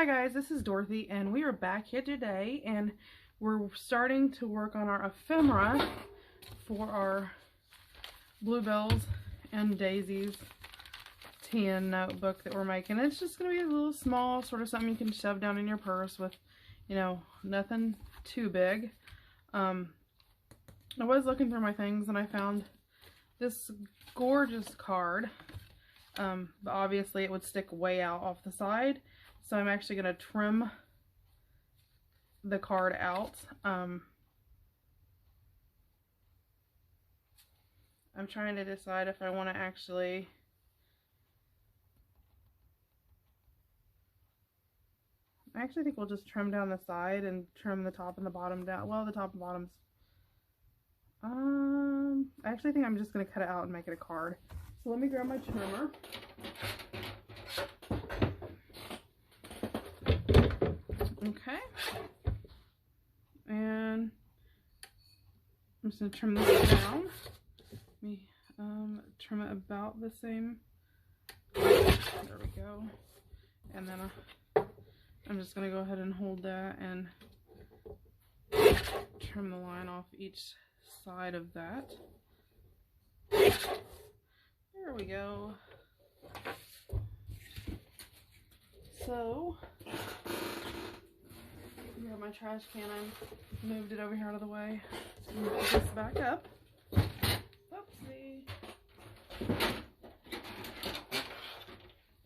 Hi guys, this is Dorothy and we are back here today and we're starting to work on our ephemera for our Bluebells and Daisies tan notebook that we're making. It's just going to be a little small, sort of something you can shove down in your purse with, you know, nothing too big. I was looking through my things and I found this gorgeous card, but obviously it would stick way out off the side. So I'm actually going to trim the card out. I'm trying to decide if I want to actually think we'll just trim down the side and trim the top and the bottom down. Well, the top and bottom's I actually think I'm just going to cut it out and make it a card. So let me grab my trimmer. Okay, and I'm just going to trim this down. Let me trim it about the same. There we go. And then I'm just going to go ahead and hold that and trim the line off each side of that. There we go. So I got my trash can, I moved it over here out of the way. Move this back up. Oopsie.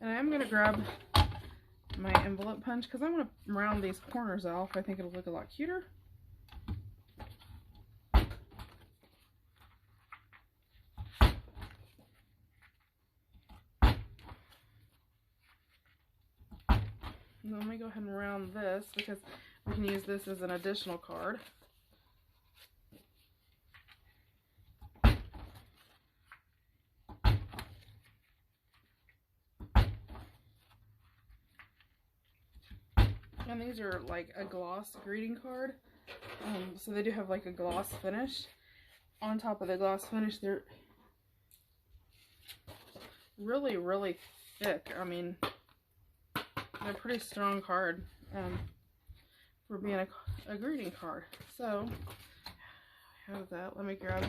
And I am going to grab my envelope punch because I want to round these corners off. I think it'll look a lot cuter. Let me go ahead and round this because we can use this as an additional card. And these are like a gloss greeting card. So they do have like a gloss finish. On top of the gloss finish, they're really, really thick. I mean, they're a pretty strong card for being a greeting card. So, I have that. Let me grab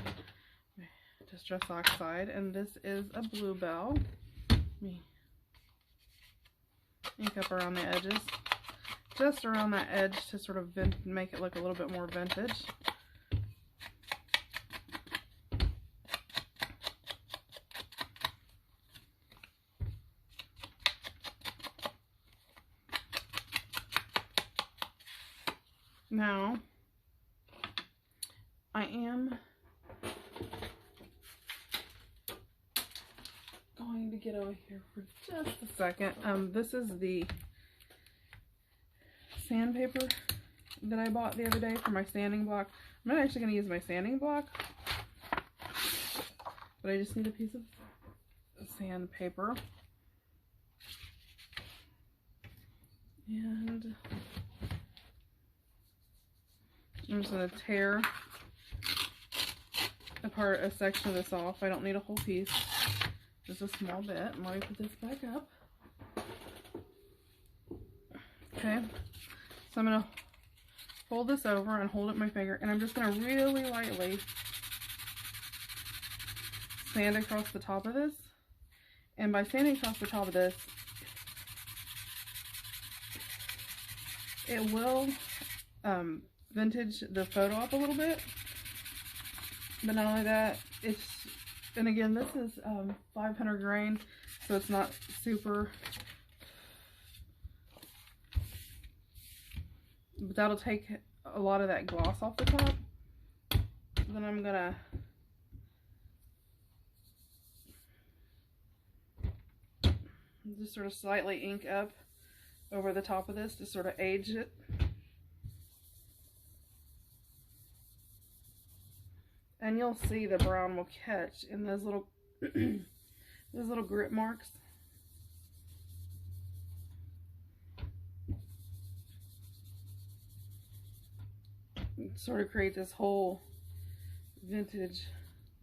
my Distress Oxide, and this is a Bluebell. Let me ink up around the edges. Just around that edge to sort of make it look a little bit more vintage. Now, I am going to get over here for just a second. This is the sandpaper that I bought the other day for my sanding block. I'm not actually going to use my sanding block, but I just need a piece of sandpaper. And I'm just going to tear apart a section of this off. I don't need a whole piece, just a small bit. And let me put this back up. Okay, so I'm going to fold this over and hold it with my finger, and I'm just going to really lightly sand across the top of this. And by sanding across the top of this, it will vintage the photo up a little bit. But not only that, and again, this is 500 grain, so it's not super, but that'll take a lot of that gloss off the top. Then I'm gonna just sort of slightly ink up over the top of this to sort of age it. And you'll see the brown will catch in those little those little grip marks. Sort of create this whole vintage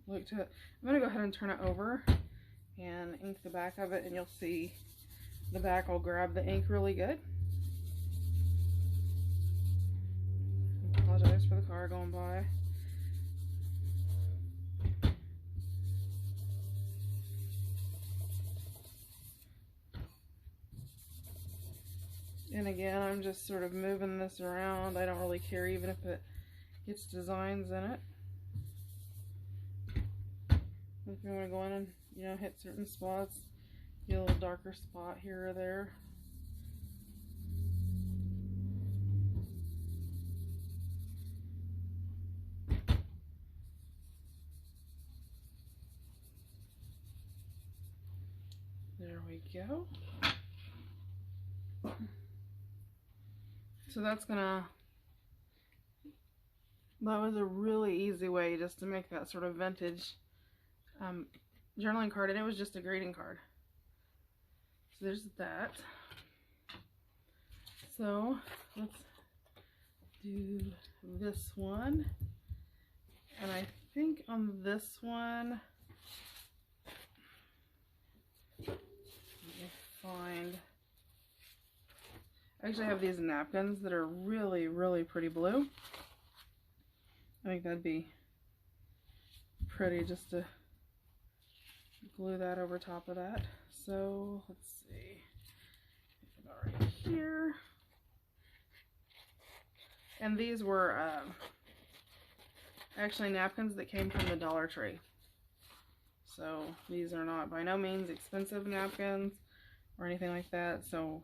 look to it. I'm going to go ahead and turn it over and ink the back of it, and you'll see the back will grab the ink really good. car going by. And again, I'm just sort of moving this around. I don't really care even if it gets designs in it. If you want to go in and, you know, hit certain spots, get a little darker spot here or there. There we go. So that was a really easy way just to make that sort of vintage journaling card, and it was just a greeting card. So there's that. So let's do this one, and I think on this one, let me find, I actually have these napkins that are really, really pretty blue. I think that'd be pretty just to glue that over top of that. So let's see, about right here. And these were actually napkins that came from the Dollar Tree. So these are not by no means expensive napkins or anything like that. So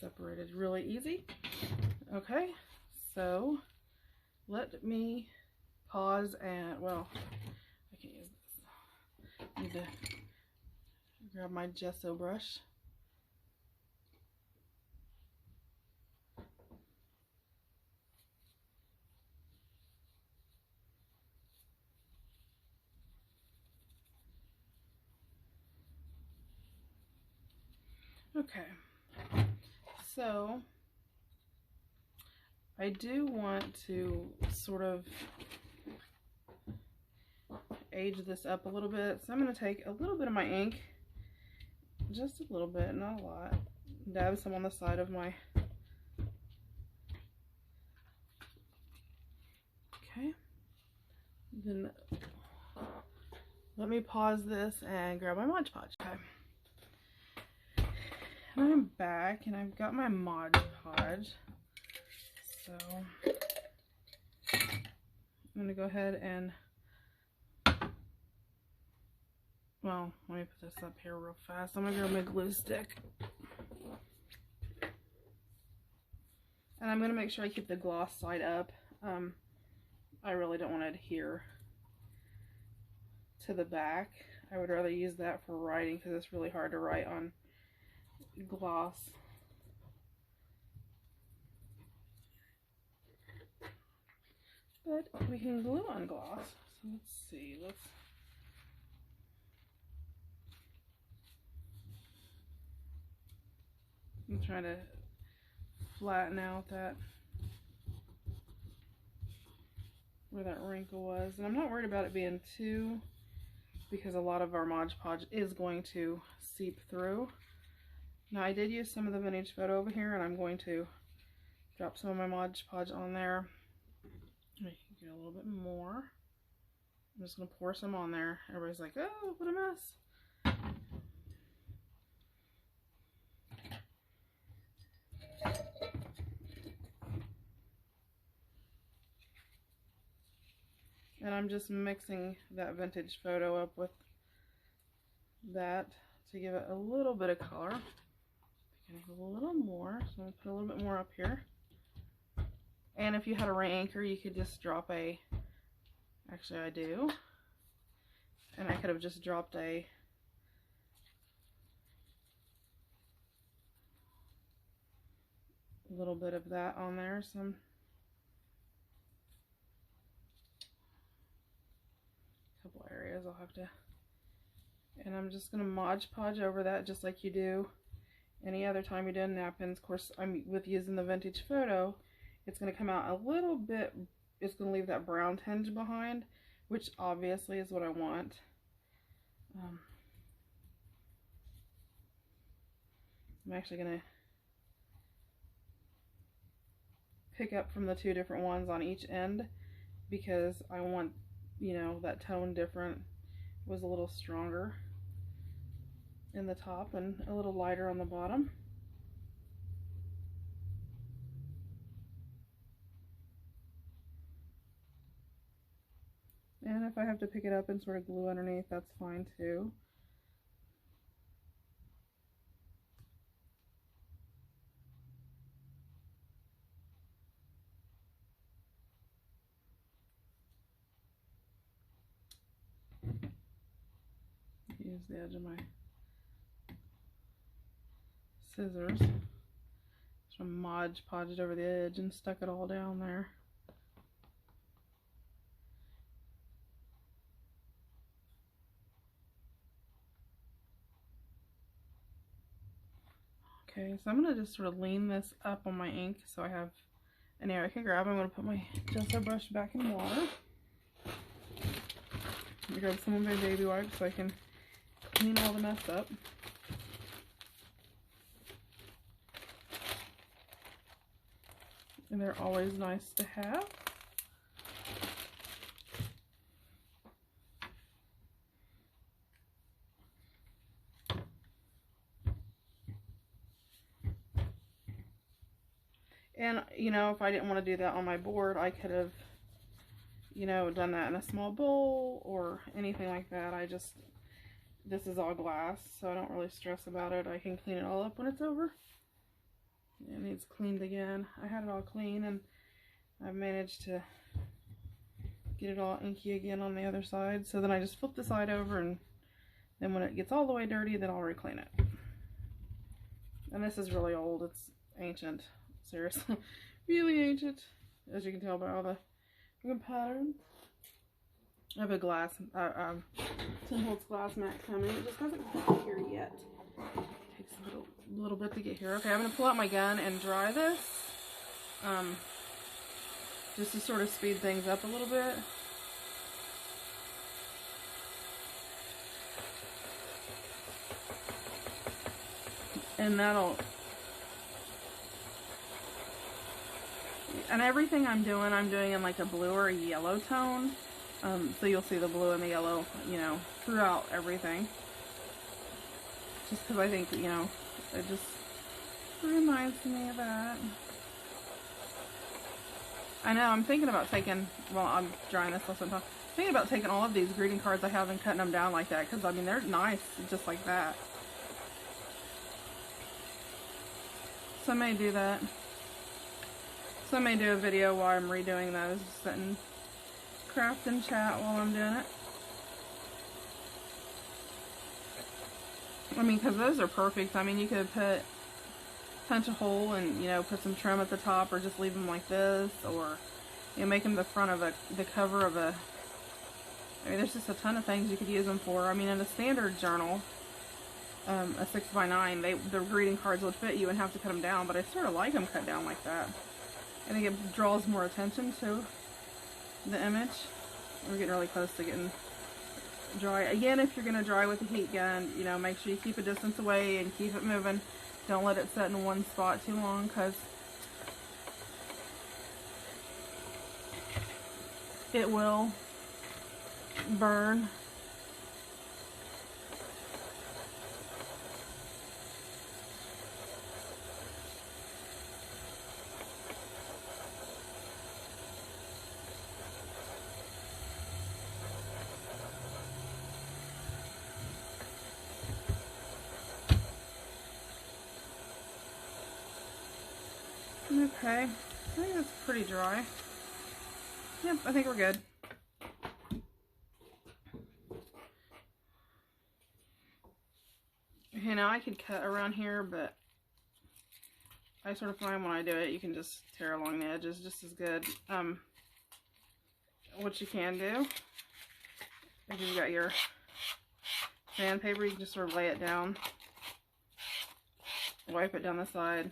separated really easy. Okay, so let me pause and, well, I can't use this. I need to grab my gesso brush. Okay. So I do want to sort of age this up a little bit. So I'm going to take a little bit of my ink, just a little bit, not a lot, dab some on the side of my, okay, then let me pause this and grab my Mod Podge. Okay. I'm back and I've got my Mod Podge, so I'm going to go ahead and, well, let me put this up here real fast. I'm going to grab my glue stick, and I'm going to make sure I keep the gloss side up. I really don't want to adhere to the back. I would rather use that for writing because it's really hard to write on gloss. But we can glue on gloss. So let's see. I'm trying to flatten out that where that wrinkle was, and I'm not worried about it being too, because a lot of our Mod Podge is going to seep through. Now I did use some of the vintage photo over here, and I'm going to drop some of my Mod Podge on there. I can get a little bit more. I'm just going to pour some on there. Everybody's like, oh, what a mess. And I'm just mixing that vintage photo up with that to give it a little bit of color. A little more, so I'm going to put a little bit more up here. And if you had a ring anchor, you could just drop a, actually I do, and I could have just dropped a little bit of that on there, some couple areas I'll have to, and I'm just going to Mod Podge over that just like you do any other time you're doing napkins. Of course, I'm with using the vintage photo, it's going to come out a little bit, it's going to leave that brown tinge behind, which obviously is what I want. I'm actually going to pick up from the two different ones on each end because I want, you know, that tone different was a little stronger in the top and a little lighter on the bottom. And if I have to pick it up and sort of glue underneath, that's fine too. Use the edge of my scissors. Sort of Mod Podged over the edge and stuck it all down there. Okay, so I'm going to just sort of lean this up on my ink so I have an area I can grab. I'm going to put my gesso brush back in water. I'm going to grab some of my baby wipes so I can clean all the mess up. And they're always nice to have. And, you know, if I didn't want to do that on my board, I could have, you know, done that in a small bowl or anything like that. This is all glass, so I don't really stress about it. I can clean it all up when it's over. It needs cleaned again. I had it all clean, and I've managed to get it all inky again on the other side. So then I just flip the side over, and then when it gets all the way dirty, then I'll reclean it. And this is really old. It's ancient. Seriously, really ancient, as you can tell by all the patterns. I have a glass, 10 holds glass mat coming. It just hasn't got here yet. It takes a little bit to get here. Okay, I'm going to pull out my gun and dry this, just to sort of speed things up a little bit. And and everything I'm doing in like a blue or a yellow tone. So you'll see the blue and the yellow, you know, throughout everything. Just because I think, you know, it just reminds me of that. I know, I'm thinking about taking, well, I'm drying this less than time. Thinking about taking all of these greeting cards I have and cutting them down like that, because I mean, they're nice just like that. So I may do that. So I may do a video while I'm redoing those, just sit and craft and chat while I'm doing it. I mean, because those are perfect. I mean, you could punch a hole and, you know, put some trim at the top, or just leave them like this, or, you know, make them the front of the cover of a, I mean, there's just a ton of things you could use them for. I mean, in a standard journal, a 6x9, the greeting cards would fit. You wouldn't have to cut them down, but I sort of like them cut down like that. I think it draws more attention to the image. We're getting really close to getting dry. Again, if you're going to dry with a heat gun, you know, make sure you keep a distance away and keep it moving. Don't let it sit in one spot too long, because it will burn. Okay, I think that's pretty dry. Yep, I think we're good. Okay, now I could cut around here, but I sort of find when I do it, you can just tear along the edges just as good. What you can do, if you've got your sandpaper, you can just sort of lay it down, wipe it down the side.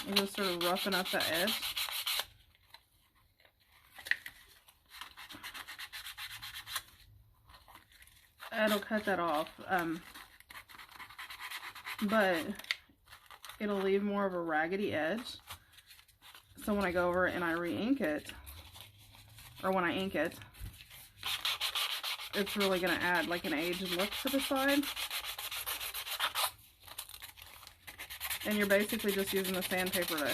I'm just sort of roughing up the edge. It'll cut that off, but it'll leave more of a raggedy edge. So when I go over and I re-ink it, or when I ink it, it's really going to add like an aged look to the side. And you're basically just using the sandpaper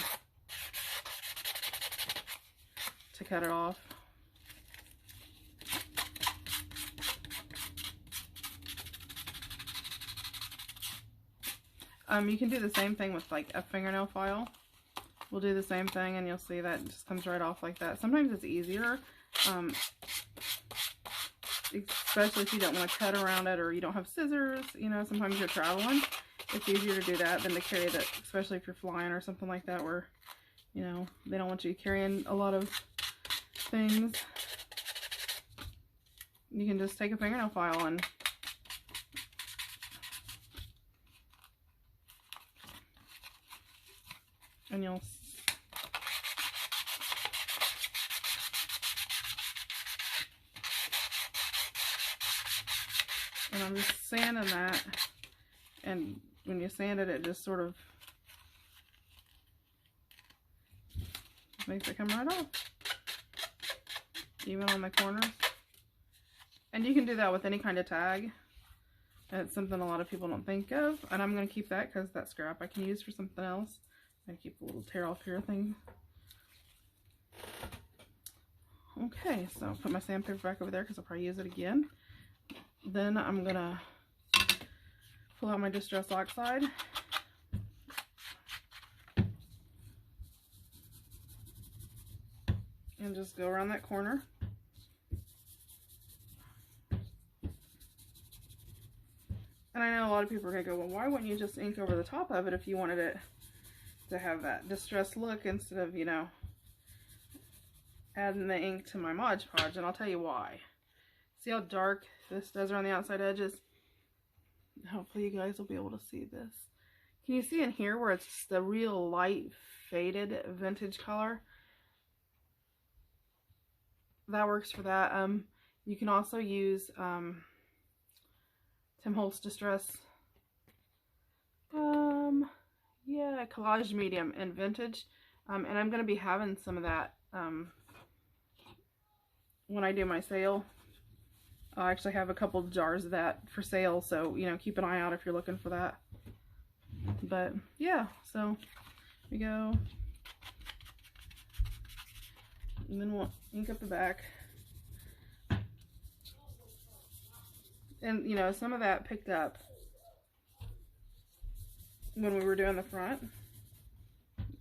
to cut it off. You can do the same thing with like a fingernail file. We'll do the same thing and you'll see that it just comes right off like that. Sometimes it's easier, especially if you don't want to cut around it or you don't have scissors, you know, sometimes you're traveling. It's easier to do that than to carry that, especially if you're flying or something like that where, you know, they don't want you carrying a lot of things. You can just take a fingernail file and you'll and I'm just sanding that, and when you sand it, it just sort of makes it come right off, even on the corners. And you can do that with any kind of tag. That's something a lot of people don't think of, and I'm going to keep that because that scrap I can use for something else. I'm going to keep the little tear off here thing. Okay, so I'll put my sandpaper back over there because I'll probably use it again. Then I'm going to pull out my Distress Oxide. And just go around that corner. And I know a lot of people are going to go, well, why wouldn't you just ink over the top of it if you wanted it to have that distressed look instead of, you know, adding the ink to my Mod Podge? And I'll tell you why. See how dark this does around the outside edges? Hopefully you guys will be able to see this. Can you see in here where it's just the real light faded vintage color? That works for that. You can also use Tim Holtz Distress, yeah, Collage Medium in vintage, and I'm going to be having some of that when I do my sale. I actually have a couple jars of that for sale, so, you know, keep an eye out if you're looking for that. But yeah, so we go, and then we'll ink up the back. And, you know, some of that picked up when we were doing the front.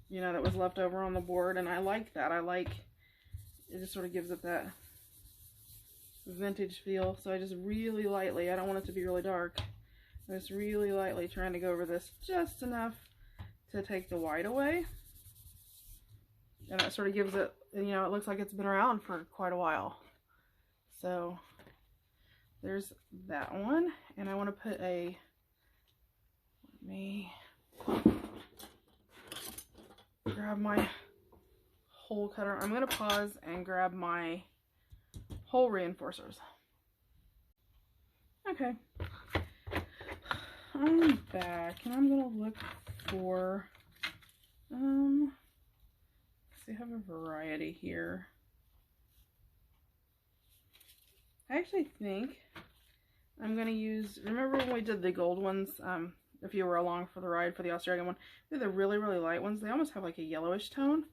You know, that was left over on the board, and I like that. I like, it just sort of gives it that vintage feel. So I just really lightly, I don't want it to be really dark, I'm just really lightly trying to go over this just enough to take the white away. And that sort of gives it, you know, it looks like it's been around for quite a while. So there's that one, and I want to put a, let me grab my hole cutter. I'm going to pause and grab my hole reinforcers. Okay, I'm back, and I'm going to look for, see, I have a variety here. I actually think I'm going to use, remember when we did the gold ones, if you were along for the ride for the Australian one, they're the really, really light ones. They almost have like a yellowish tone.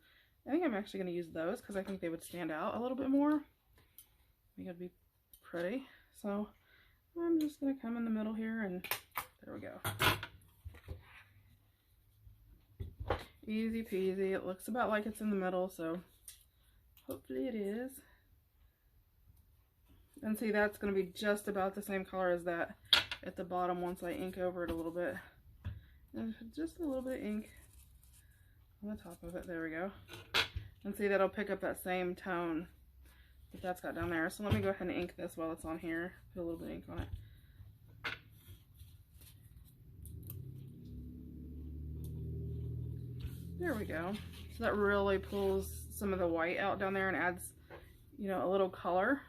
I think I'm actually going to use those because I think they would stand out a little bit more. I think it'd be pretty. So I'm just going to come in the middle here, and there we go. Easy peasy. It looks about like it's in the middle, so hopefully it is. And see, that's going to be just about the same color as that at the bottom once I ink over it a little bit. And just a little bit of ink on the top of it. There we go. And see, that'll pick up that same tone that that's got down there. So let me go ahead and ink this while it's on here. Put a little bit of ink on it. There we go. So that really pulls some of the white out down there and adds, you know, a little color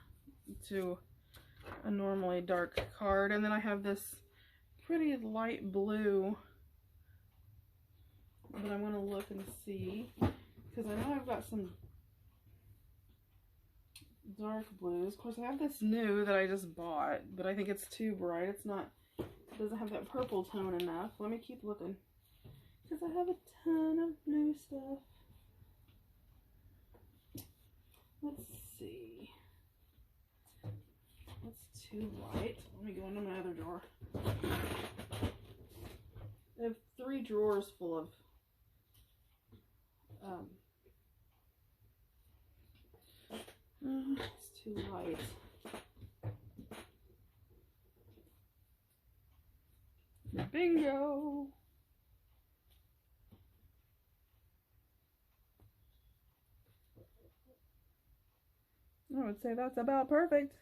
to a normally dark card. And then I have this pretty light blue that I want to look and see, because I know I've got some dark blues. Of course, I have this new that I just bought, but I think it's too bright. It's not, it doesn't have that purple tone enough. Let me keep looking, because I have a ton of blue stuff. Let's see. That's too light. Let me go into my other drawer. I have 3 drawers full of it's too light. Bingo! I would say that's about perfect.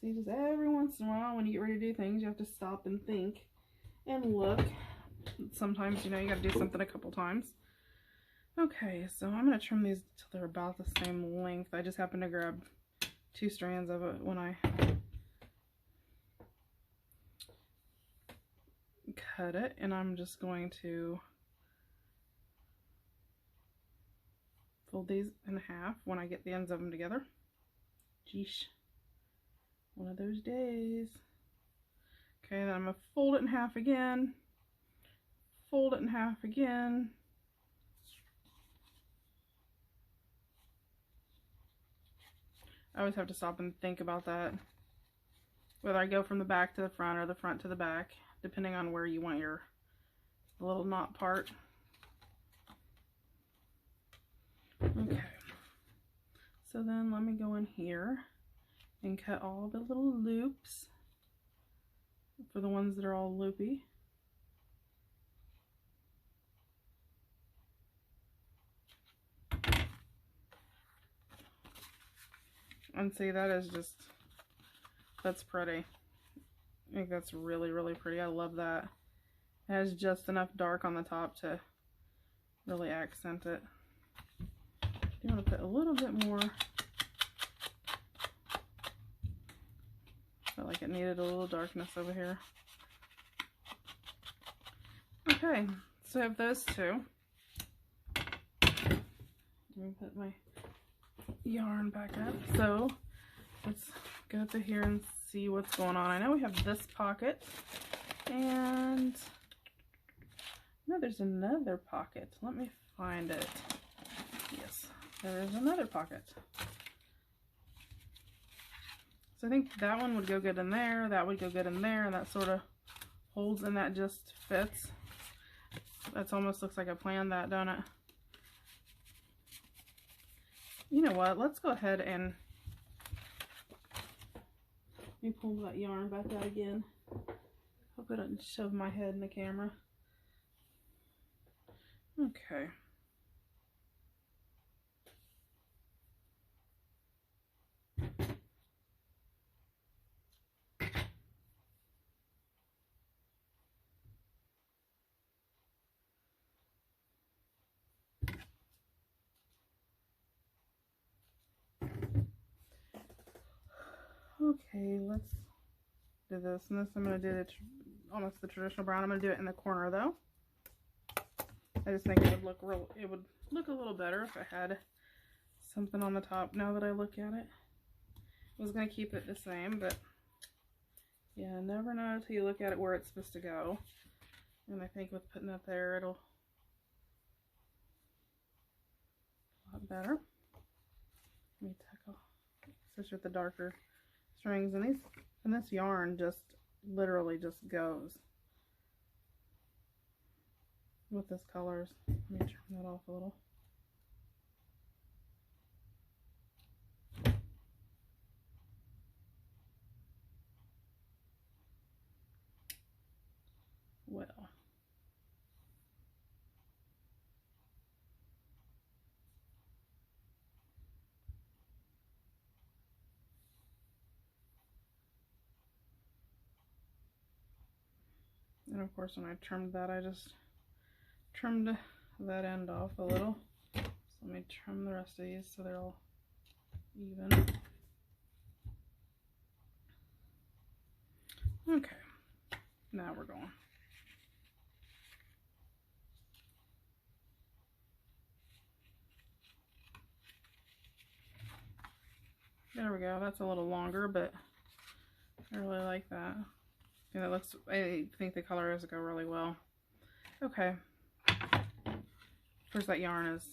See, just every once in a while when you get ready to do things, you have to stop and think and look. Sometimes, you know, you gotta do something a couple times. Okay, so I'm gonna trim these till they're about the same length. I just happened to grab 2 strands of it when I cut it, and I'm just going to fold these in half when I get the ends of them together. Geesh, one of those days. Okay, then I'm gonna fold it in half again, fold it in half again. I always have to stop and think about that, whether I go from the back to the front or the front to the back, depending on where you want your little knot part. Okay, so then let me go in here and cut all the little loops for the ones that are all loopy. And see, that is just, that's pretty. I think that's really, really pretty. I love that. It has just enough dark on the top to really accent it. You want to put a little bit more. Felt like it needed a little darkness over here. Okay, so I have those 2. Let me put my yarn back up. So let's go through here and see what's going on. I know we have this pocket, and no, there's another pocket. Let me find it. Yes, there is another pocket. So I think that one would go good in there, that would go good in there, and that sort of holds, and that just fits. That almost looks like I planned that, don't it? You know what, let's go ahead and let me pull that yarn back out again. Hope I don't shove my head in the camera. Okay. Okay, let's do this. And this I'm going to do almost the traditional brown. I'm going to do it in the corner though. I just think it would look a little better if I had something on the top now that I look at it. I was going to keep it the same, but yeah, never know until you look at it where it's supposed to go. And I think with putting it there, it'll a lot better. Let me tackle, especially with the darker strings, and this yarn just literally just goes with this colors. Let me turn that off a little. Well, and of course when I trimmed that, I just trimmed that end off a little. So let me trim the rest of these so they're all even. Okay, now we're going. There we go. That's a little longer, but I really like that. Yeah, that looks, I think the colors go really well. Okay. Of course, that yarn is,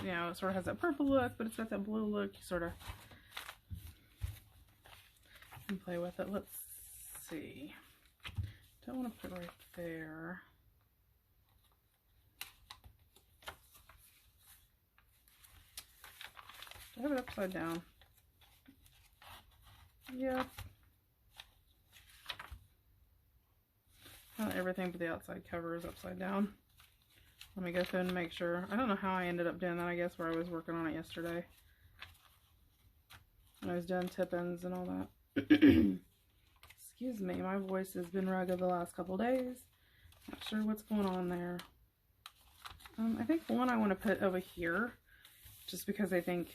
you know, it sort of has that purple look, but it's got that blue look. You sort of can play with it. Let's see. Don't want to put it right there. Do I have it upside down? Yep. Everything but the outside cover is upside down. Let me go through and make sure. I don't know how I ended up doing that. I guess where I was working on it yesterday. I was doing tip-ins and all that. Excuse me, my voice has been rugged the last couple days. Not sure what's going on there. I think one I want to put over here, just because I think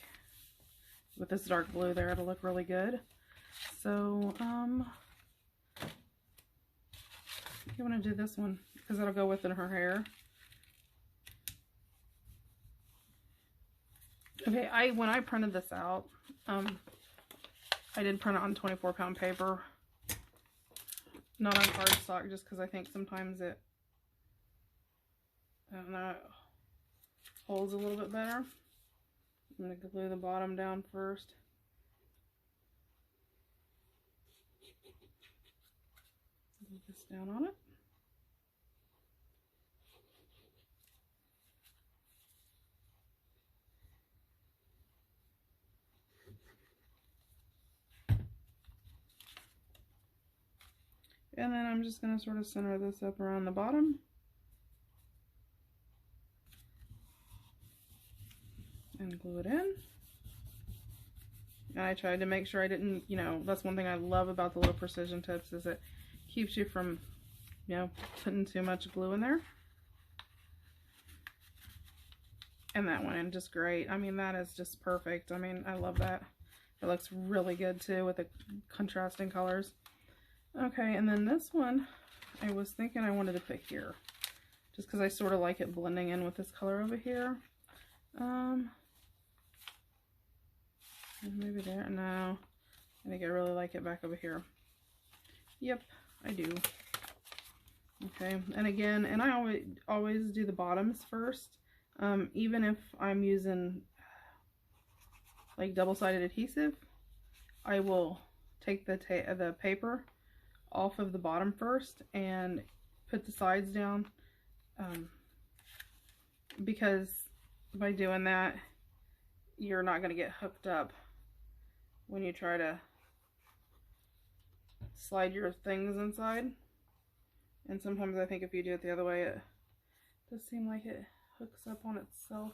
with this dark blue there, it'll look really good. So, I want to do this one because it'll go within her hair. Okay, when I printed this out, I did print it on 24-pound paper, not on cardstock, just because I think sometimes it, I don't know, holds a little bit better. I'm going to glue the bottom down first. Glue this down on it. And then I'm just going to sort of center this up around the bottom. And glue it in. And I tried to make sure I didn't, you know, that's one thing I love about the little precision tips is it keeps you from, you know, putting too much glue in there. And that went in just great. I mean, that is just perfect. I mean, I love that. It looks really good too with the contrasting colors. Okay, and then this one, I was thinking I wanted to put here. Just because I sort of like it blending in with this color over here. Maybe there. No, I think I really like it back over here. Yep, I do. Okay, and again, and I always do the bottoms first. Even if I'm using like double-sided adhesive, I will take the paper off of the bottom first and put the sides down, because by doing that, you're not going to get hooked up when you try to slide your things inside. And sometimes I think if you do it the other way, it does seem like it hooks up on itself.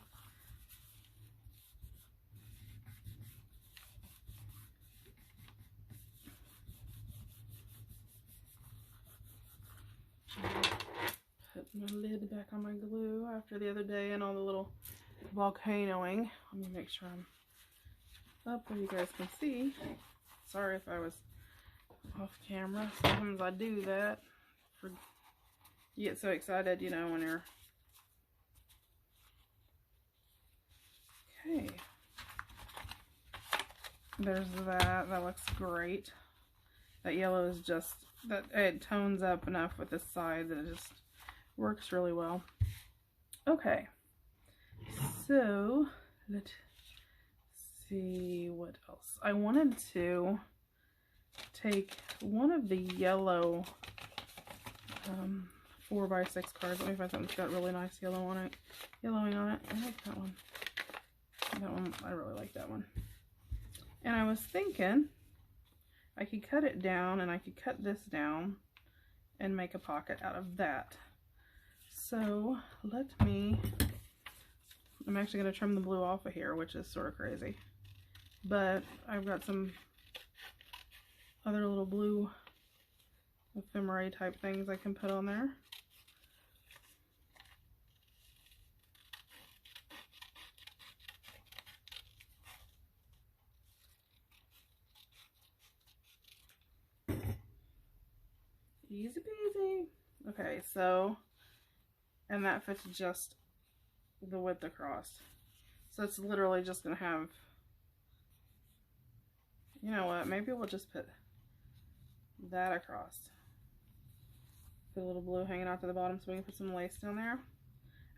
Put my lid back on my glue after the other day and all the little volcanoing. Let me make sure I'm up where you guys can see. Sorry if I was off camera. Sometimes I do that. You get so excited, you know, when you're... Okay. There's that. That looks great. That yellow is just... that it tones up enough with the sides that it just works really well. Okay. So, let's see what else. I wanted to take one of the yellow 4x6 cards. Let me find something that's got really nice yellowing on it. I like that one. That one, I really like that one. And I was thinking I could cut it down and I could cut this down and make a pocket out of that. So I'm actually going to trim the blue off of here, which is sort of crazy. But I've got some other little blue ephemera type things I can put on there. Easy peasy. Okay, so, and that fits just the width across. So it's literally just going to have, you know what, maybe we'll just put that across. Put a little blue hanging out to the bottom so we can put some lace down there.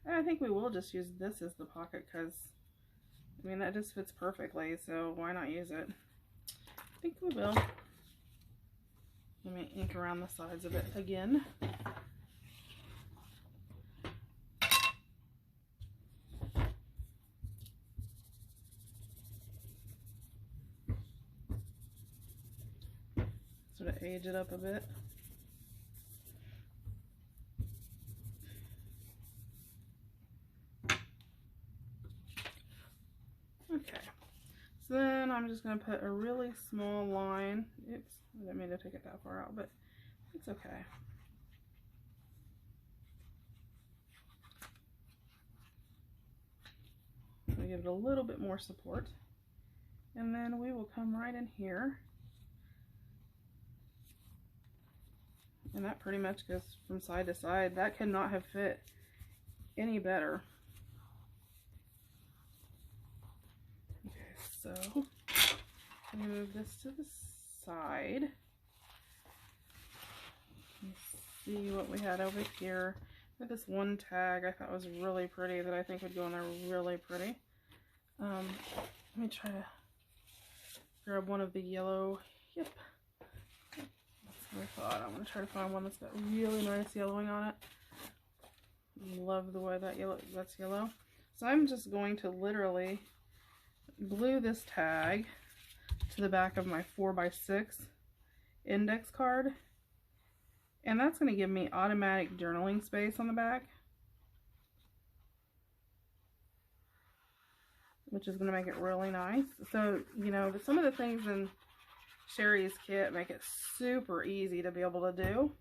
And I think we will just use this as the pocket because, I mean, that just fits perfectly, so why not use it? I think we will. Let me ink around the sides of it again. Sort of age it up a bit. Okay, so then I'm just going to put a really small line. Oops, I didn't mean to take it that far out, but it's okay. I'm going to give it a little bit more support. And then we will come right in here. And that pretty much goes from side to side. That could not have fit any better. Okay, so I'm going to move this to the side. Let's see what we had over here. With this one tag I thought was really pretty that I think would go in there really pretty. Let me try to grab one of the yellow. Yep. I thought I'm going to try to find one that's got really nice yellowing on it. Love the way that's yellow. So I'm just going to literally glue this tag to the back of my 4x6 index card. And that's going to give me automatic journaling space on the back, which is going to make it really nice. So, you know, some of the things in Sherry's kit make it super easy to be able to do.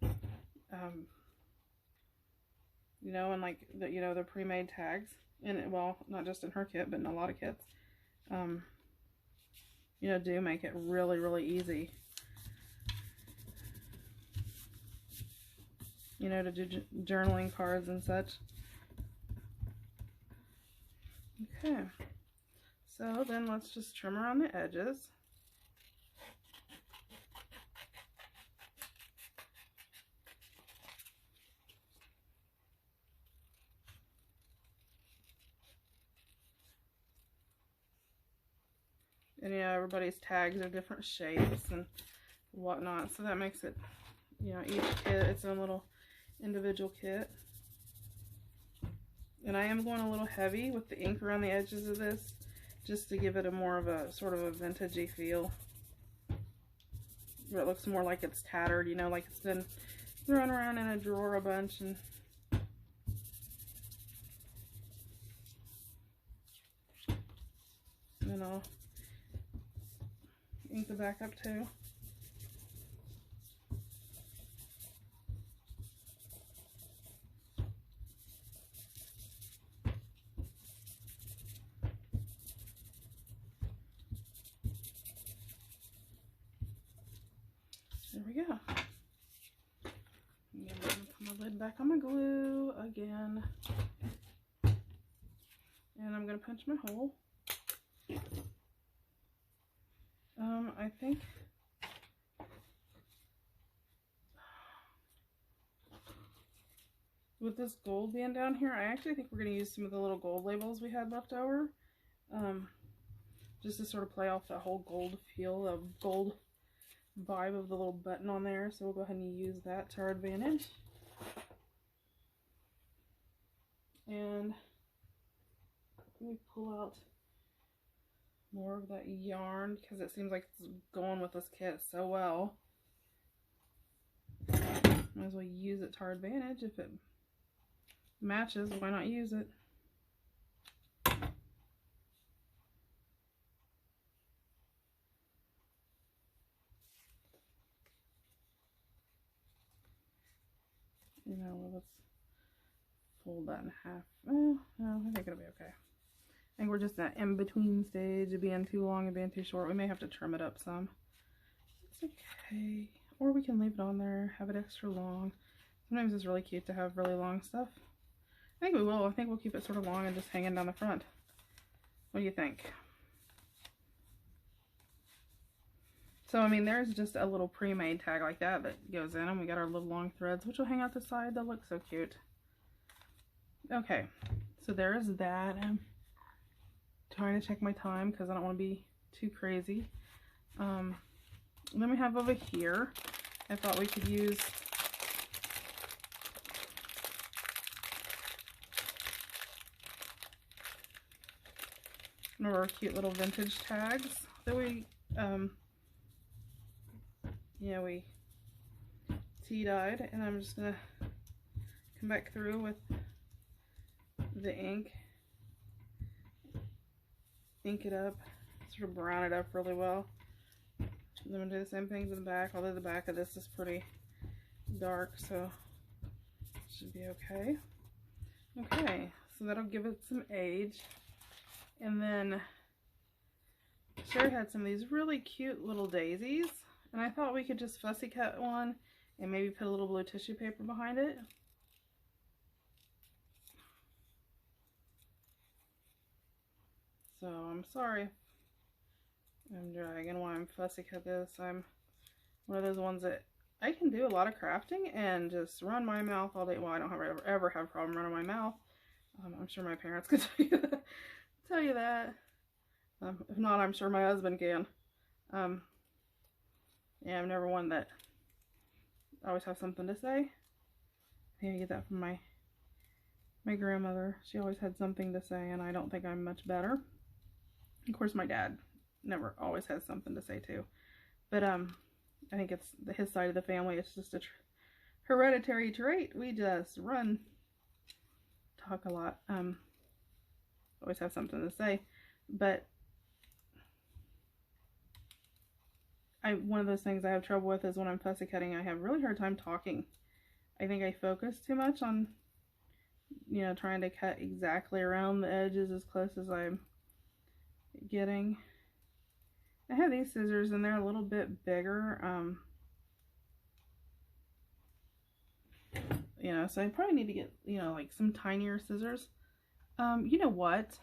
You know, and like the, you know, the pre-made tags, and well, not just in her kit, but in a lot of kits, you know, do make it really, really easy. You know, to do journaling cards and such. Okay, so then let's just trim around the edges. And you know, everybody's tags are different shapes and whatnot, so that makes it, you know, each kit its own little individual kit. And I am going a little heavy with the ink around the edges of this, just to give it a more of a sort of a vintagey feel, where it looks more like it's tattered, you know, like it's been thrown around in a drawer a bunch. And then I'll ink the back up too. There we go. I'm gonna put my lid back on my glue again. And I'm gonna punch my hole. I think with this gold being down here, I actually think we're going to use some of the little gold labels we had left over. Just to sort of play off that whole gold feel, the gold vibe of the little button on there. So we'll go ahead and use that to our advantage. And let me pull out more of that yarn because it seems like it's going with this kit so well. Might as well use it to our advantage. If it matches, why not use it? You know, well, let's fold that in half. Well, no, I think it'll be okay. I think we're just that in-between stage of being too long and being too short. We may have to trim it up some. It's okay. or we can leave it on there, have it extra long. Sometimes it's really cute to have really long stuff. I think we will. I think we'll keep it sort of long and just hanging down the front. What do you think? So, I mean, there's just a little pre-made tag like that that goes in, and we got our little long threads, which will hang out the side. They'll look so cute. Okay, so there's that. I'm trying to check my time because I don't want to be too crazy. Then we have over here, I thought we could use one of our cute little vintage tags that we we tea-dyed, and I'm just gonna come back through with the ink it up, sort of brown it up really well. Then I'm gonna do the same thing to the back, although the back of this is pretty dark, so it should be okay. Okay, so that'll give it some age. And then Sherry had some of these really cute little daisies, and I thought we could just fussy cut one and maybe put a little blue tissue paper behind it. So I'm sorry I'm dragging while I'm fussy cut this. I'm one of those ones that I can do a lot of crafting and just run my mouth all day. Well, I don't ever have a problem running my mouth. I'm sure my parents could tell you that. If not, I'm sure my husband can. Yeah, I'm never one that always have something to say. I think I get that from my grandmother. She always had something to say, and I don't think I'm much better. Of course, my dad never always has something to say too. But I think it's his side of the family. It's just a hereditary trait. We just talk a lot. Always have something to say. But one of those things I have trouble with is when I'm fussy cutting, I have a really hard time talking. I think I focus too much on, trying to cut exactly around the edges as close as I'm getting. I have these scissors and they're a little bit bigger. So I probably need to get, like some tinier scissors. You know what?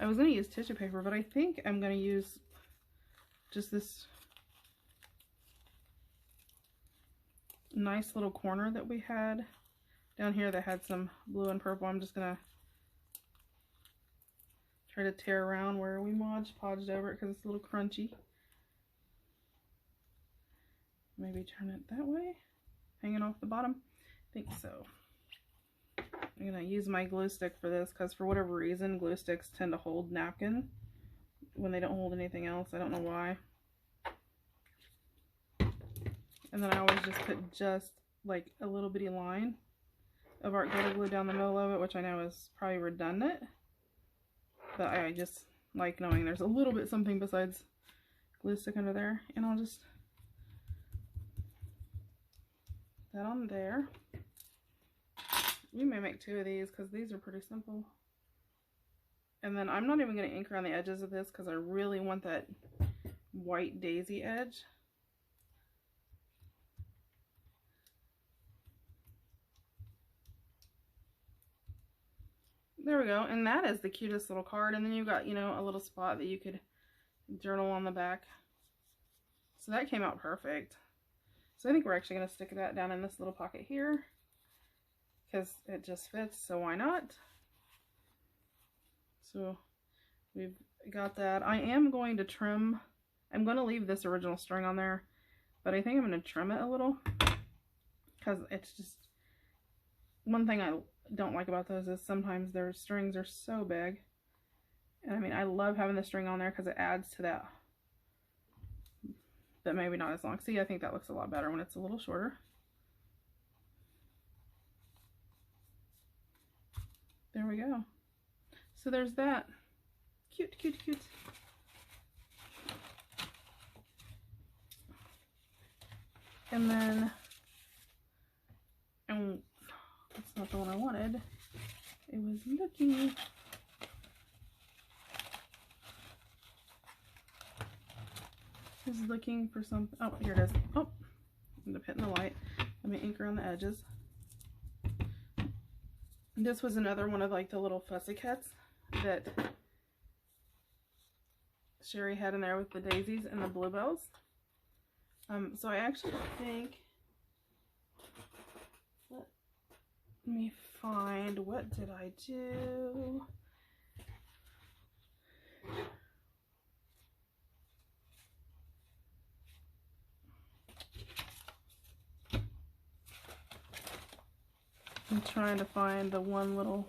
I was going to use tissue paper, but I think I'm going to use just this nice little corner that we had down here that had some blue and purple. I'm just going to try to tear around where we podged over it because it's a little crunchy. Maybe turn it that way, hanging off the bottom. I think so. I'm going to use my glue stick for this because for whatever reason glue sticks tend to hold napkin when they don't hold anything else. I don't know why. And then I always just put just like a little bitty line of art glitter glue down the middle of it, which I know is probably redundant, but I just like knowing there's a little bit something besides glue stick under there. And I'll just put that on there. We may make two of these because these are pretty simple. And then I'm not even going to ink around the edges of this because I really want that white daisy edge. There we go. And that is the cutest little card. And then you've got, a little spot that you could journal on the back. So that came out perfect. So I think we're actually going to stick that down in this little pocket here because it just fits, so why not? So we've got that. I am going to trim. I'm going to leave this original string on there, but I think I'm going to trim it a little because it's just one thing I don't like about those is sometimes their strings are so big. And I mean, I love having the string on there because it adds to that, but maybe not as long. See, I think that looks a lot better when it's a little shorter. There we go. So there's that. Cute, cute, cute. And then, that's not the one I wanted. It was looking. I was looking for something. Oh, here it is. Oh, end up hitting the light. Let me ink around the edges. This was another one of like the little fussy cuts that Sherry had in there with the daisies and the bluebells. So I actually think, let me find, what did I do? I'm trying to find the one little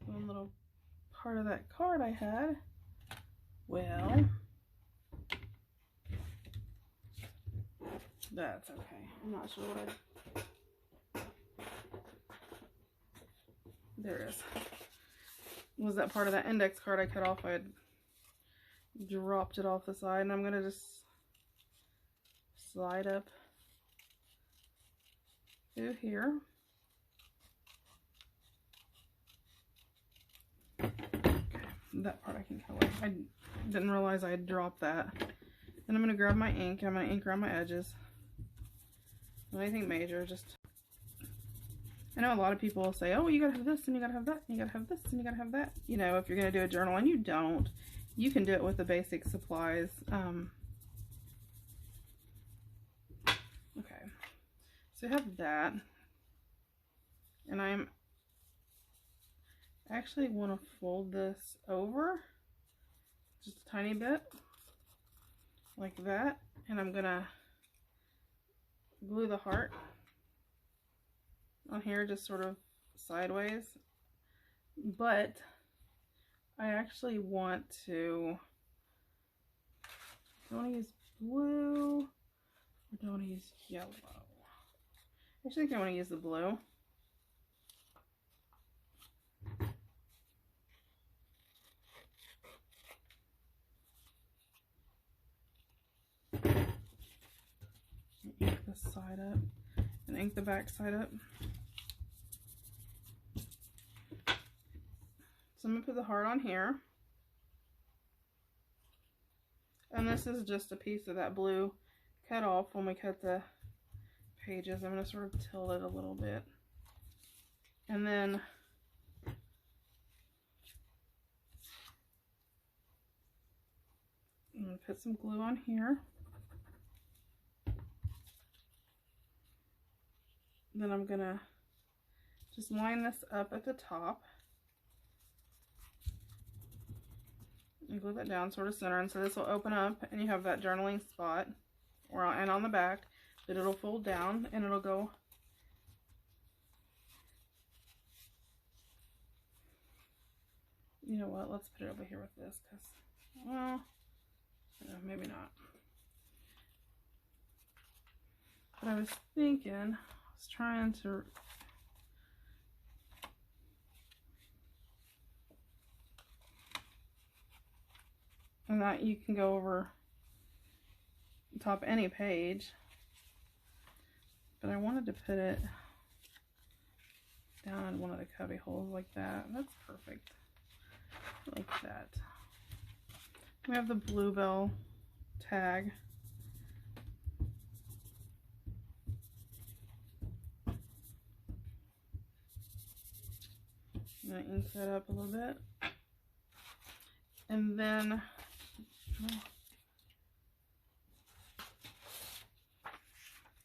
one little part of that card I had. Well, that's okay. I'm not sure what there it is. Was that part of that index card I cut off? I had dropped it off the side, and I'm gonna just slide up through here. Okay, that part I can cut away. I didn't realize I had dropped that. And I'm gonna grab my ink, and I'm gonna ink around my edges. Anything major, just, I know a lot of people will say, oh, you gotta have this, and you gotta have that, and you gotta have this, and you gotta have that. You know, if you're gonna do a journal, and you don't, you can do it with the basic supplies. Okay, so I have that, and I'm actually want to fold this over just a tiny bit, like that, and I'm gonna glue the heart on here just sort of sideways, but I actually want to, do I want to use blue or do I want to use yellow? I actually think I want to use the blue. Ink this side up and ink the back side up. So I'm going to put the heart on here. And this is just a piece of that blue cut off when we cut the pages. I'm going to sort of tilt it a little bit. And then I'm going to put some glue on here. Then I'm going to just line this up at the top. And glue that down sort of center, and so this will open up and you have that journaling spot, and on the back, but it'll fold down and it'll go you know what, let's put it over here with this, because, well, maybe not. But I was thinking, I was trying to and that you can go over top any page, but I wanted to put it down in one of the cubby holes like that. That's perfect, like that. We have the Bluebell tag. I'm going to ink that up a little bit, and then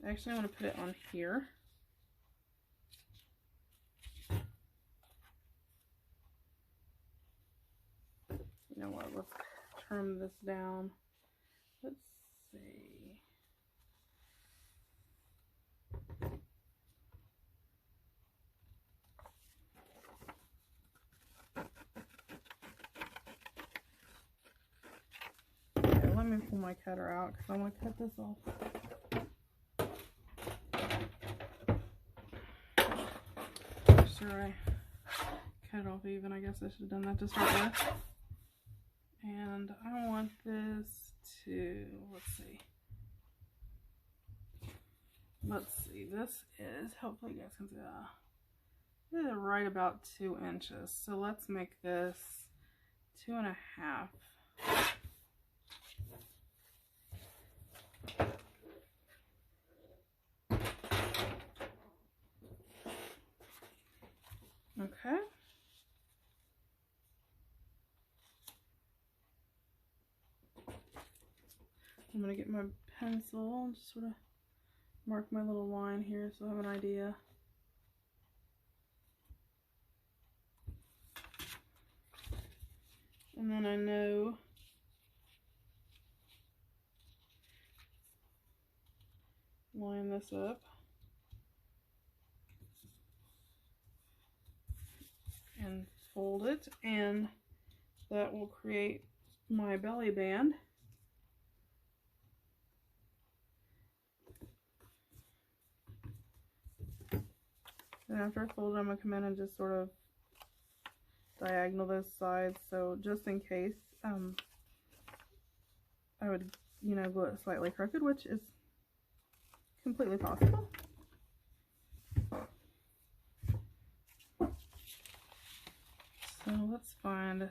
actually I want to put it on here. You know what, let's trim this down. Let's see. Okay, let me pull my cutter out because I want to cut this off. Sure, I cut it off even. I guess I should have done that to start with. And I want this to, let's see, this is, hopefully you guys can see that, this is right about 2 inches. So let's make this 2.5. Okay. I'm going to get my pencil and just sort of mark my little line here so I have an idea. And then I know line this up and fold it, and that will create my belly band. And after I fold it, I'm going to come in and just sort of diagonal those sides, so just in case I would, you know, glue it slightly crooked, which is completely possible. So let's find a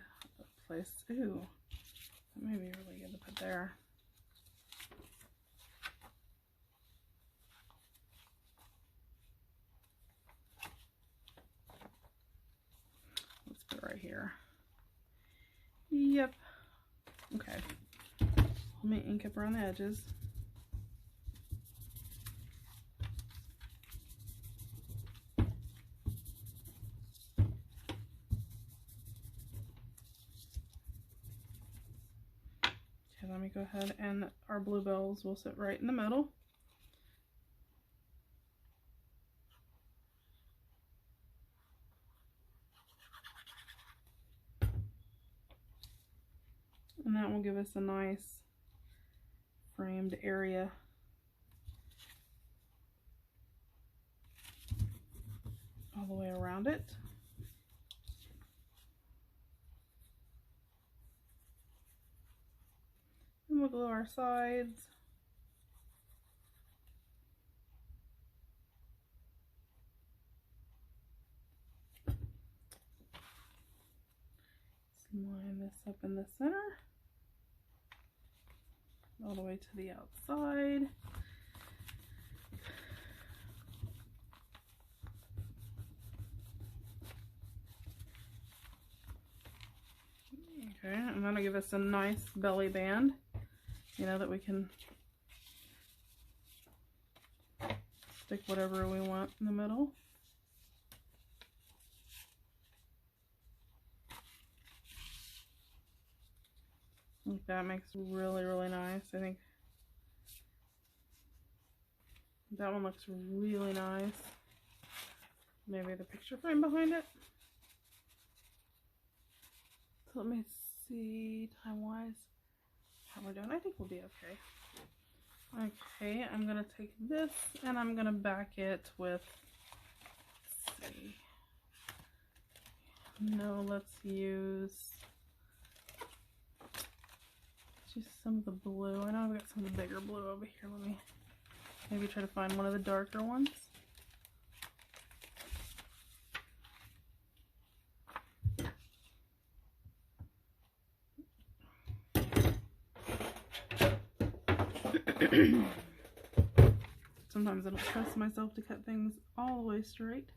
place. Ooh, that may be really good to put there. Let's put it right here. Yep. Okay. Let me ink up around the edges. Okay, let me go ahead, and our bluebells will sit right in the middle. And that will give us a nice framed area. All the way around it. And we'll glue our sides. Line this up in the center. All the way to the outside. Okay, and that'll give us a nice belly band, you know, that we can stick whatever we want in the middle. I think that makes really, really nice. I think that one looks really nice. Maybe the picture frame behind it. So let me see time-wise how we're doing. I think we'll be okay. Okay, I'm gonna take this and I'm gonna back it with, let's see. No, let's use some of the blue. I know I've got some of the bigger blue over here. Let me maybe try to find one of the darker ones. Sometimes I don't trust myself to cut things all the way straight.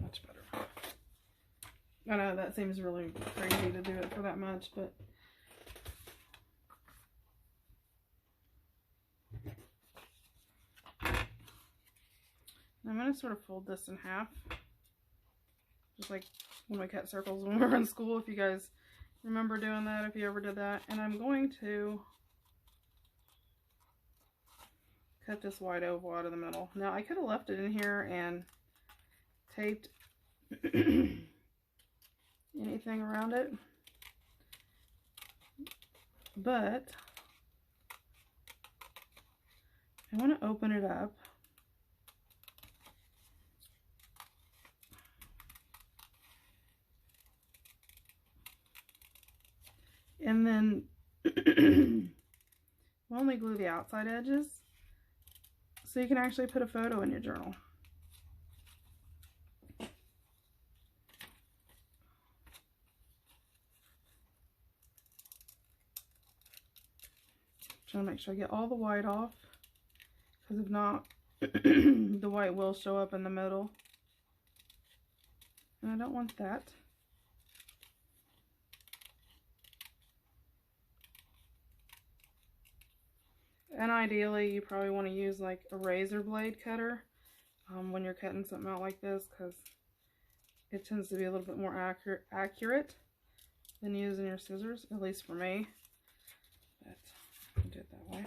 Much better. I know that seems really crazy to do it for that much, but I'm going to sort of fold this in half. Just like when we cut circles when we were in school, if you guys remember doing that, if you ever did that. And I'm going to cut this wide oval out of the middle. Now I could have left it in here and taped anything around it, but I want to open it up. And then we'll only glue the outside edges so you can actually put a photo in your journal. trying to make sure I get all the white off, because if not, the white will show up in the middle. And I don't want that. And ideally, you probably want to use like a razor blade cutter when you're cutting something out like this, because it tends to be a little bit more accurate than using your scissors, at least for me. But I'll do it that way.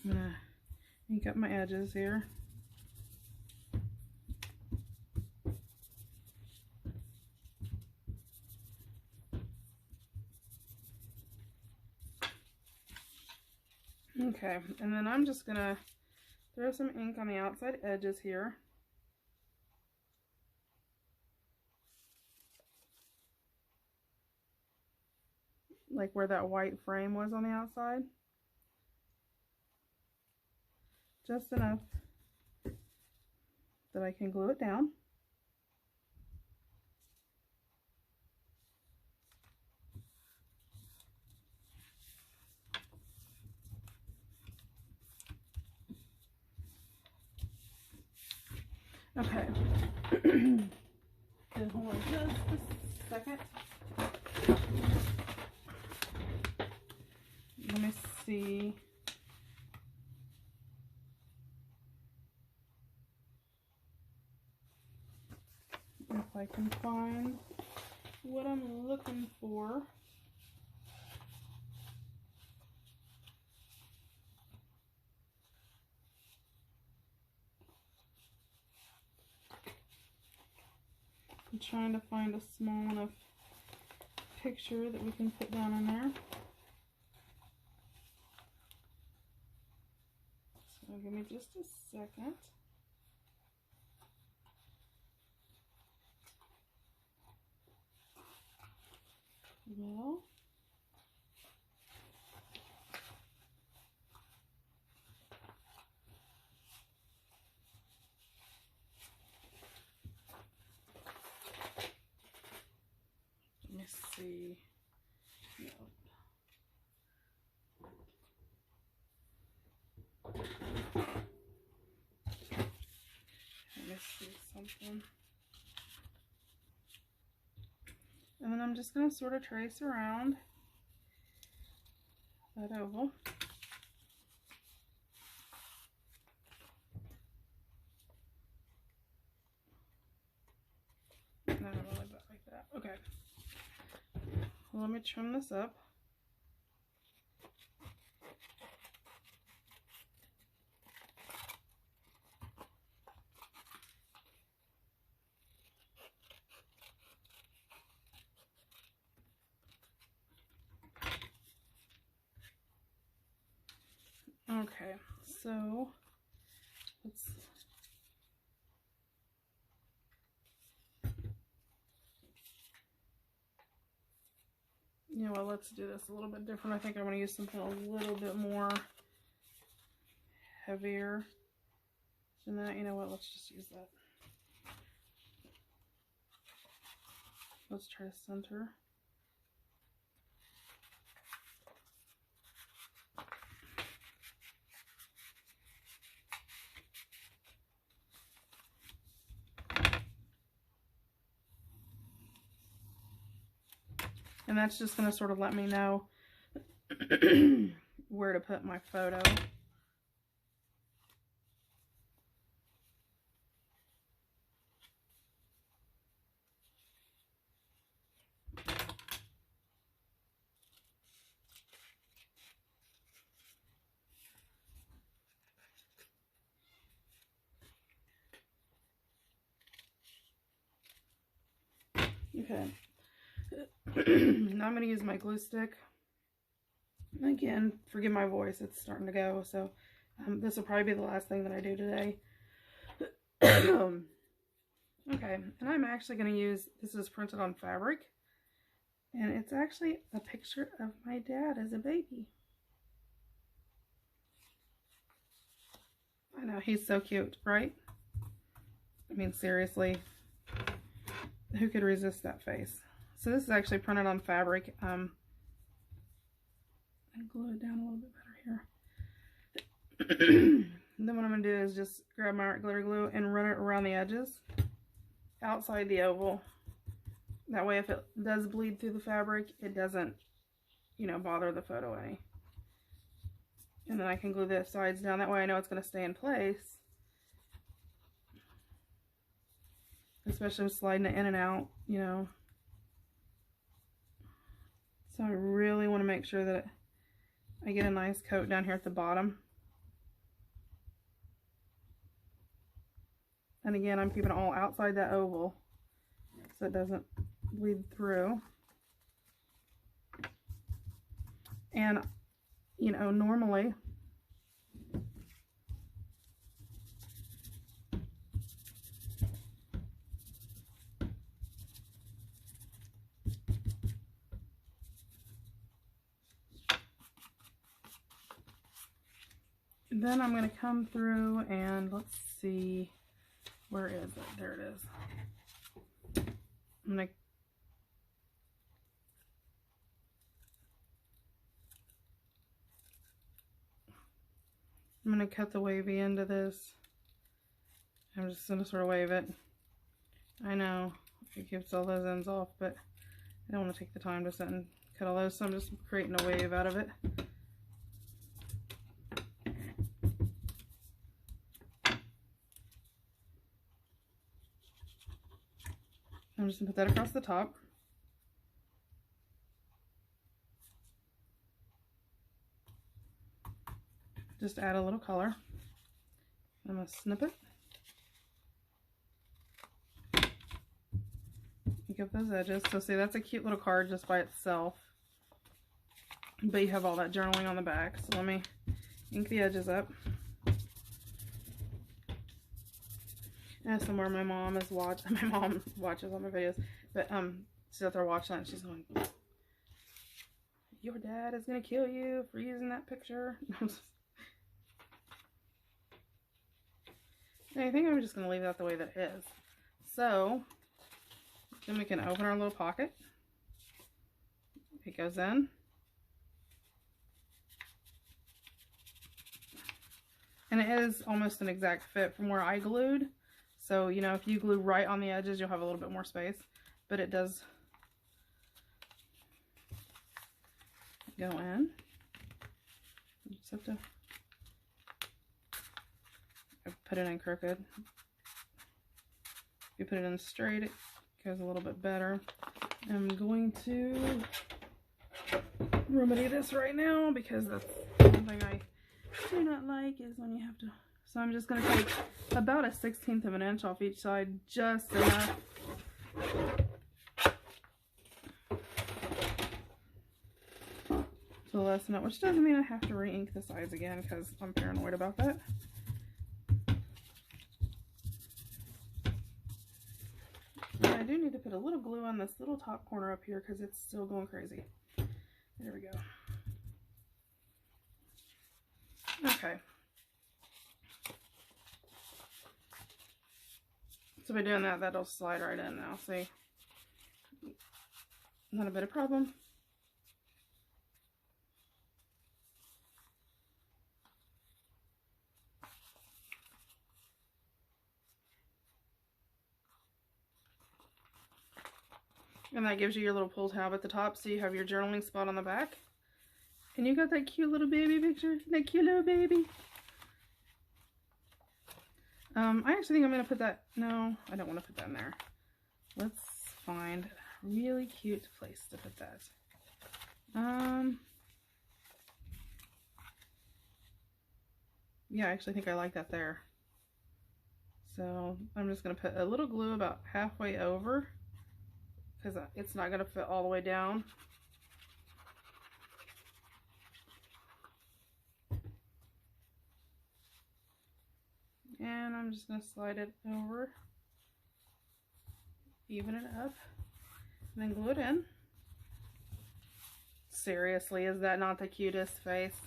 I'm going to ink up my edges here. Okay, and then I'm just going to throw some ink on the outside edges here. Like where that white frame was on the outside. Just enough that I can glue it down. Okay. Then hold on just a second. Let me see. If I can find what I'm looking for. I'm trying to find a small enough picture that we can put down in there. So give me just a second. Well, let me see. No. Let me see something. And then I'm just going to sort of trace around that oval. Not really bad like that. Okay. Well, let me trim this up. Okay, so let's let's do this a little bit different. I think I'm going to use something a little bit more heavier than that. You know what? Let's just use that. Let's try to center. And that's just going to sort of let me know where to put my photo. Okay. Now I'm going to use my glue stick. Again, forgive my voice, it's starting to go, so this will probably be the last thing that I do today. Okay, and I'm actually going to use, this is printed on fabric, and it's actually a picture of my dad as a baby. I know, he's so cute, right? I mean, seriously, who could resist that face? So this is actually printed on fabric. and glue it down a little bit better here. Then what I'm going to do is just grab my glitter glue and run it around the edges outside the oval. That way if it does bleed through the fabric, it doesn't, you know, bother the photo any. And then I can glue the sides down. That way I know it's going to stay in place. Especially with sliding it in and out, you know. So I really want to make sure that I get a nice coat down here at the bottom. And again, I'm keeping it all outside that oval so it doesn't bleed through. And, you know, normally then I'm going to come through and let's see, where is it? There it is. I'm going to cut the wavy end of this. I'm just going to sort of wave it. I know it keeps all those ends off, but I don't want to take the time to sit and cut all those, so I'm just creating a wave out of it. I'm just going to put that across the top. Just add a little color. I'm going to snip it. Pick up those edges. So see, that's a cute little card just by itself. But you have all that journaling on the back. So let me ink the edges up. And somewhere my mom is watching. My mom watches all my videos. But she's out there watching that and she's going, "Your dad is going to kill you for using that picture." I think I'm just going to leave that the way that it is. So, then we can open our little pocket. It goes in. And it is almost an exact fit from where I glued. So, you know, if you glue right on the edges, you'll have a little bit more space. But it does go in. You just have to put it in crooked. If you put it in straight, it goes a little bit better. I'm going to remedy this right now because that's one thing I do not like is when you have to. So I'm just going to take about a 1/16 of an inch off each side, just enough. To lessen it, which doesn't mean I have to re-ink the sides again because I'm paranoid about that. And I do need to put a little glue on this little top corner up here because it's still going crazy. There we go. Okay. So by doing that, that'll slide right in now. See? Not a bit of problem. And that gives you your little pull tab at the top, so you have your journaling spot on the back. And you got that cute little baby picture? That cute little baby. I actually think I'm going to put that... No, I don't want to put that in there. Let's find a really cute place to put that. Yeah, I actually think I like that there. So I'm just going to put a little glue about halfway over, because it's not going to fit all the way down. And I'm just going to slide it over, even it up, and then glue it in. Seriously, is that not the cutest face?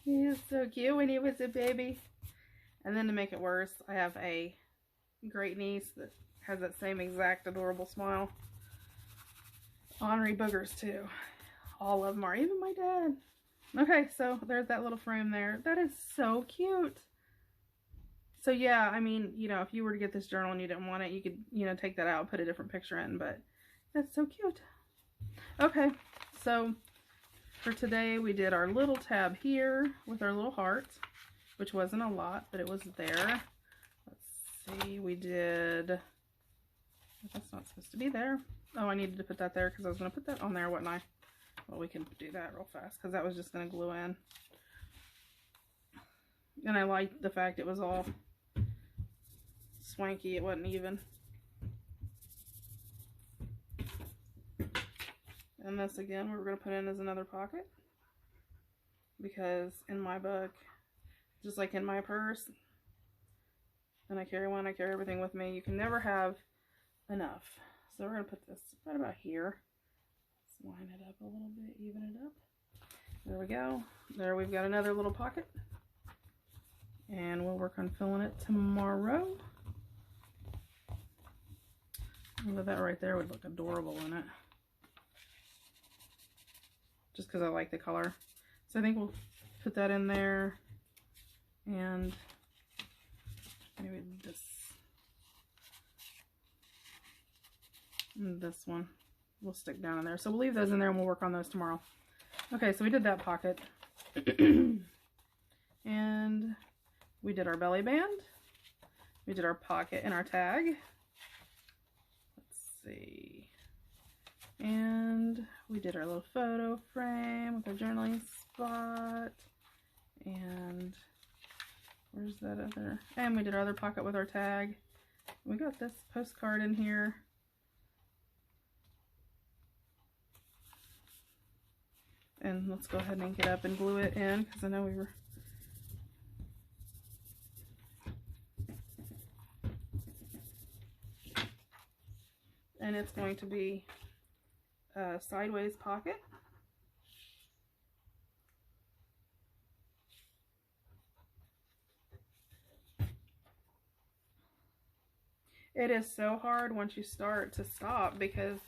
He is so cute when he was a baby. And then to make it worse, I have a great niece that has that same exact adorable smile. ornery boogers too. All of them are, even my dad. Okay, so there's that little frame there. That is so cute. So yeah, I mean, you know, if you were to get this journal and you didn't want it, you could, you know, take that out, put a different picture in, but that's so cute. Okay, so for today we did our little tab here with our little heart, which wasn't a lot, but it was there. Let's see, we did, that's not supposed to be there. Oh, I needed to put that there because I was going to put that on there, wasn't I? Well, we can do that real fast because that was just going to glue in. And I liked the fact it was all swanky, it wasn't even. And this again, we're going to put in as another pocket. Because in my book, just like in my purse, and I carry one, I carry everything with me, you can never have enough. So we're going to put this right about here. Let's line it up a little bit, even it up. There we go. There we've got another little pocket. And we'll work on filling it tomorrow. That right there would look adorable in it. Just because I like the color. So I think we'll put that in there. And maybe this. And this one will stick down in there. So we'll leave those in there and we'll work on those tomorrow. Okay, so we did that pocket. And we did our belly band. We did our pocket and our tag. Let's see. And we did our little photo frame with our journaling spot. And where's that other? And we did our other pocket with our tag. We got this postcard in here. And let's go ahead and ink it up and glue it in because I know we were. And it's going to be a sideways pocket. It is so hard once you start to stop because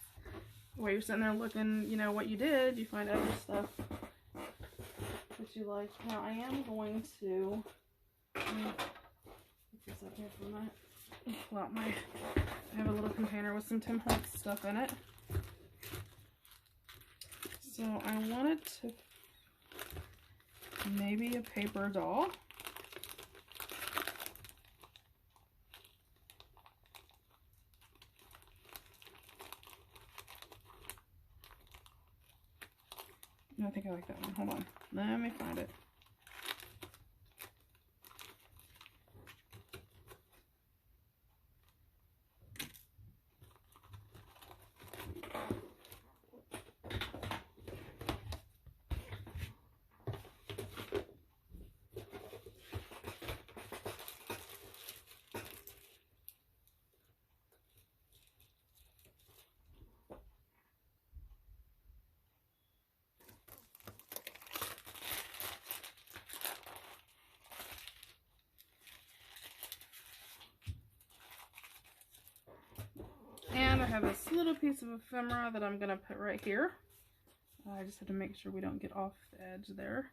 while you're sitting there looking, you know, what you did, you find other stuff that you like. Now I am going to put this up here for a minute. Pull out I have a little container with some Tim Holtz stuff in it. So I wanted to maybe a paper doll. No, I think I like that one. Hold on. Let me find it. And I have this little piece of ephemera that I'm going to put right here. I just have to make sure we don't get off the edge there.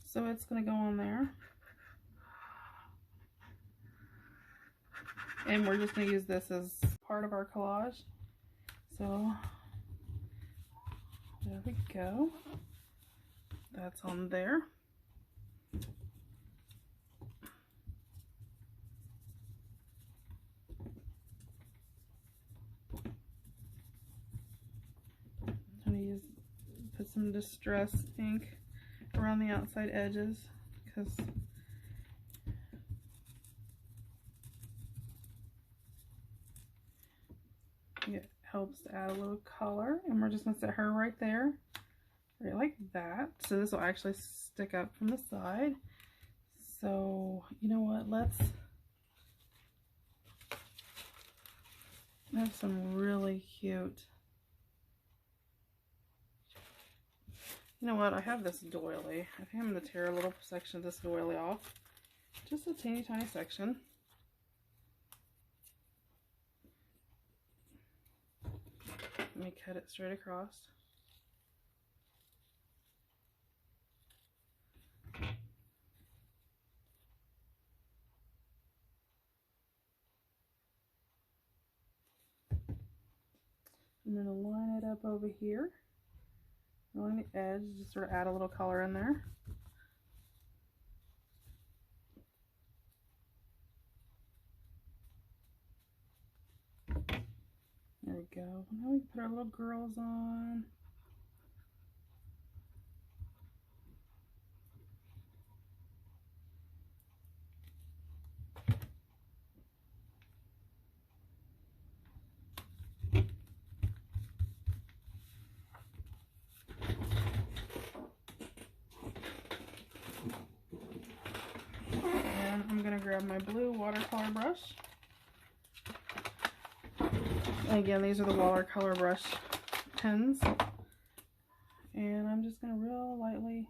So it's going to go on there. And we're just going to use this as part of our collage. So there we go. That's on there. Put some distress ink around the outside edges because it helps to add a little color. And we're just going to set her right there, right like that. So this will actually stick up from the side. So you know what, let's have some really cute. You know what, I have this doily. I think I'm going to tear a little section of this doily off. Just a teeny tiny section. Let me cut it straight across. I'm going to line it up over here along the edge, just sort of add a little color in there. There we go. Now we can put our little girls on. And I'm going to grab my blue watercolor brush. And again, these are the watercolor brush pens. And I'm just going to real lightly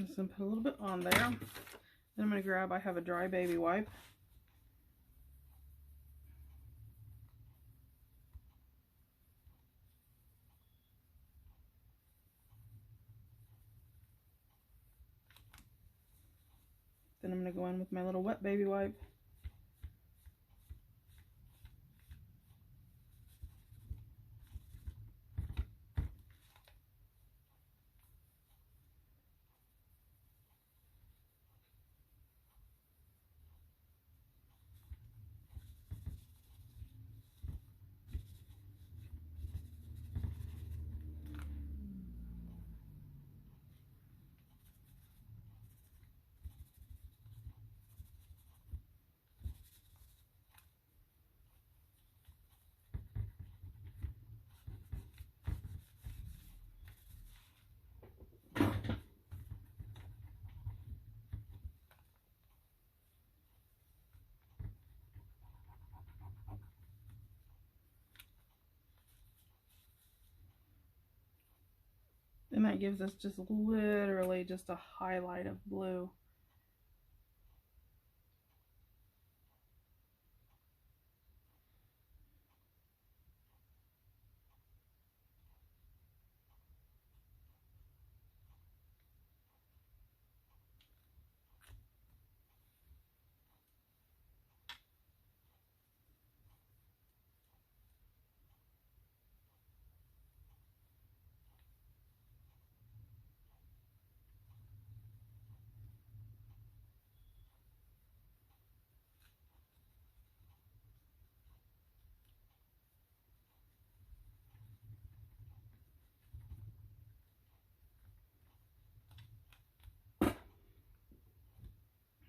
just gonna put a little bit on there. Then I'm going to grab, I have a dry baby wipe. Then I'm going to go in with my little wet baby wipe. And that gives us just literally just a highlight of blue.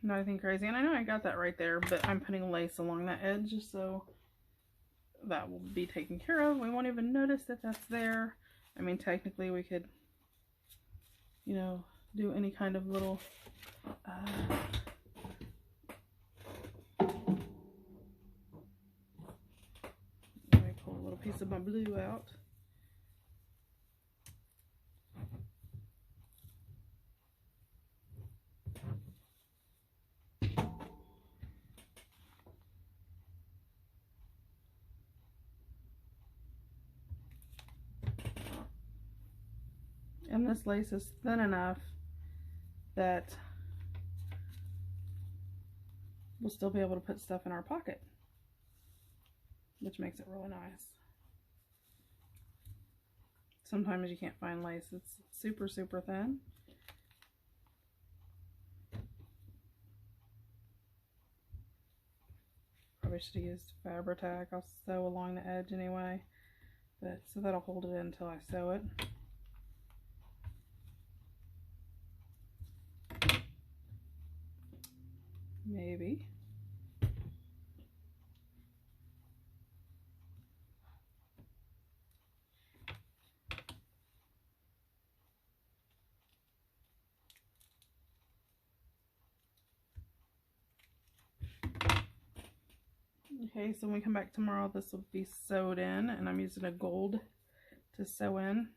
Nothing crazy, and I know I got that right there, but I'm putting lace along that edge, so that will be taken care of. We won't even notice that that's there. I mean, technically we could, you know, do any kind of little let me pull a little piece of my blue out. And this lace is thin enough that we'll still be able to put stuff in our pocket, which makes it really nice. Sometimes you can't find lace that's super, super thin. Probably should have used Fabri-Tac. I'll sew along the edge anyway, but so that'll hold it in until I sew it. Maybe. Okay, so when we come back tomorrow, this will be sewed in, and I'm using a gold to sew in.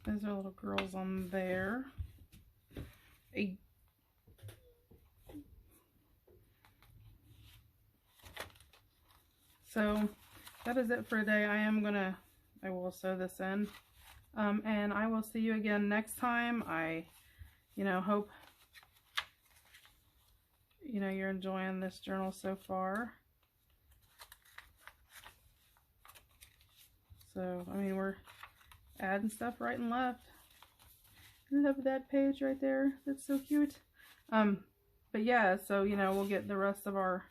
Those are little girls on there. So that is it for today. I will sew this in. And I will see you again next time. I, hope, you're enjoying this journal so far. So, I mean, we're adding stuff right and left. I love that page right there. That's so cute. But yeah, so, we'll get the rest of our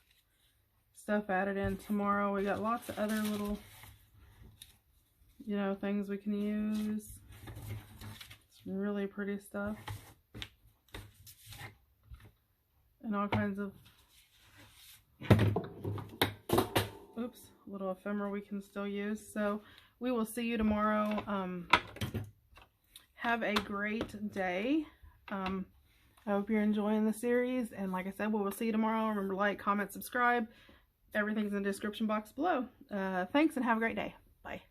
stuff added in tomorrow. We got lots of other little, things we can use. Some really pretty stuff. And all kinds of, little ephemera we can still use. So we will see you tomorrow. Have a great day. I hope you're enjoying the series. And like I said, we will see you tomorrow. Remember to like, comment, subscribe. Everything's in the description box below. Thanks and have a great day. Bye.